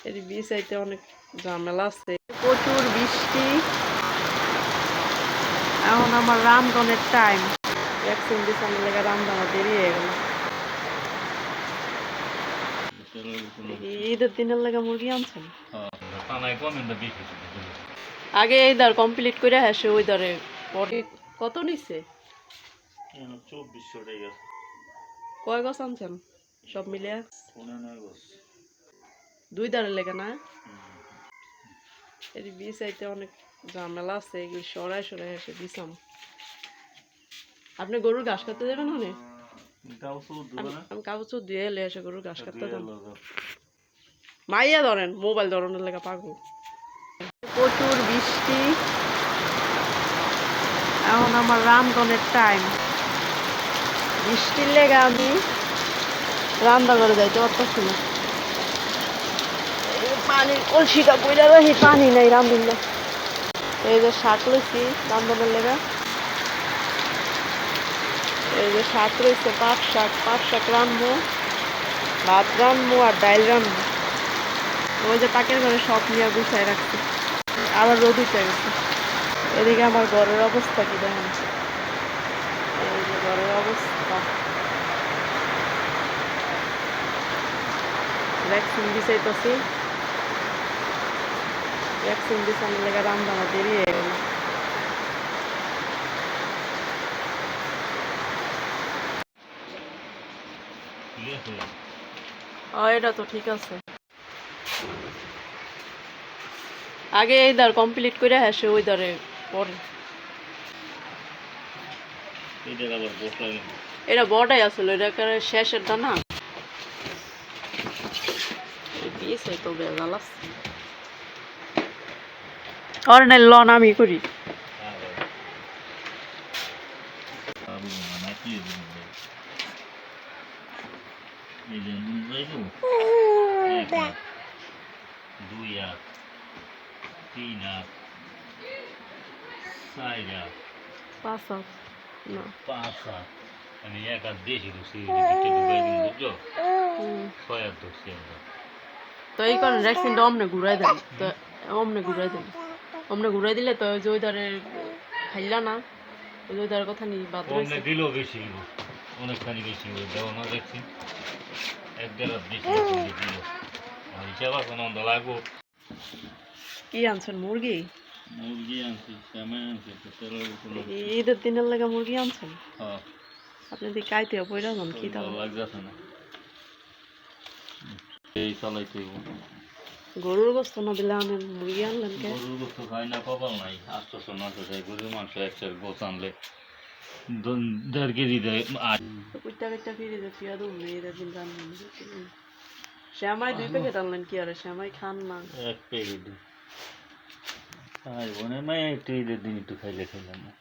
এর বিষয়তে অনেক ঝামেলা আছে, প্রচুর বৃষ্টি। এখন আমার রামগনের টাইম, ভ্যাকসিন দিছানোর লেগে রামদানা দেরি হয়ে গেল। ঈদের দিনের লেগে মুরগি আনছেন? আগে এই দর কমপ্লিট করে আসে ওই দরে পরে কত নিছে? 2400 টাকা। কয় গছ আনছেন সব মিলিয়ে? 9 গছ। দুই দারের লেগে না? এর বিষয়তে অনেক ঝামেলা আছে, এগুলি সরাই সরাই এসে দিছাম। আপনি গরুর ঘাস কাটতে দেবেন? হনে আমি কাগজ দিয়ে এলে এসে গরুর ঘাস কাটতে দেন। মাইয়া ধরেন, মোবাইল ধরনের লেগে পাগল। প্রচুর বৃষ্টি। এখন আমার রামগনের টাইম, বৃষ্টির লেগে আমি রান্না করে যাইতে পারতেছি না। পানির কলসিটা বইরা রাখি, পানি নাই রান্ধুন না। এই যে শাক লইছি রান্ধনের লেগে, এই যে শাক রয়েছে পাট শাক রানবো, ভাত রানবো আর ডাইল রানবো। ওই যে পাকের ঘরে সব নিয়ে গুছাই রাখছি, আবার রোদ উঠে গেছে। এদিকে আমার ঘরের অবস্থা কি দেখেন, এই যে ঘরের অবস্থা। ভ্যাকসিন দিছাইতেছি, ভ্যাকসিন দিছানোর লেগে রান্না দেরি হয়ে গেল। এটা তো ঠিক আছে। আগে এই দর কমপ্লিট করে আসে ওই দরে পরে। এটা বড়াই আসলে, এটা শেষেরটা না। তো বেজাল আছে। লন আমি করি। তো এই কারণে ভ্যাকসিনটা অমনে ঘুরাই দেন, তো অমনে ঘুরাই দেন, অমনে ঘুরাই দিলে তো ওই যে ওই ধারে খাইলা না, ওই যে ওই ধারের কথা নিয়ে বাদ রয়েছে। দিলেও বেশি অনেকখানি বেশি দেওয়া না ভ্যাকসিন, 1-1.5 বেশি দিল হিসাব আছে না লাগবো। কি আনছেন? মুরগি? মুরগি আনছি, শ্যামাই আনছি। ঈদের দিনের লেগে মুরগি আনছেন? হ্যাঁ। আপনি দি কাইতে পয়রা যান কি তাও লাগতেছে না, এই চালাইতে গরুর গোস্ত না দিলে আনেন, মুরগি আনলেন কে? গরুর গোস্ত খাই না, কপাল নাই। 800 900 গরুর মাংস একশো গোছ আনলে 1.5 কেজি দেয়। শ্যামাই 2 প্যাকেট আনলেন কি আরে? শ্যামাই খান না? 1 প্যাকেট। আর বোনের মায়ে একটু ঈদের দিন একটু খাইলে খাইলাম না।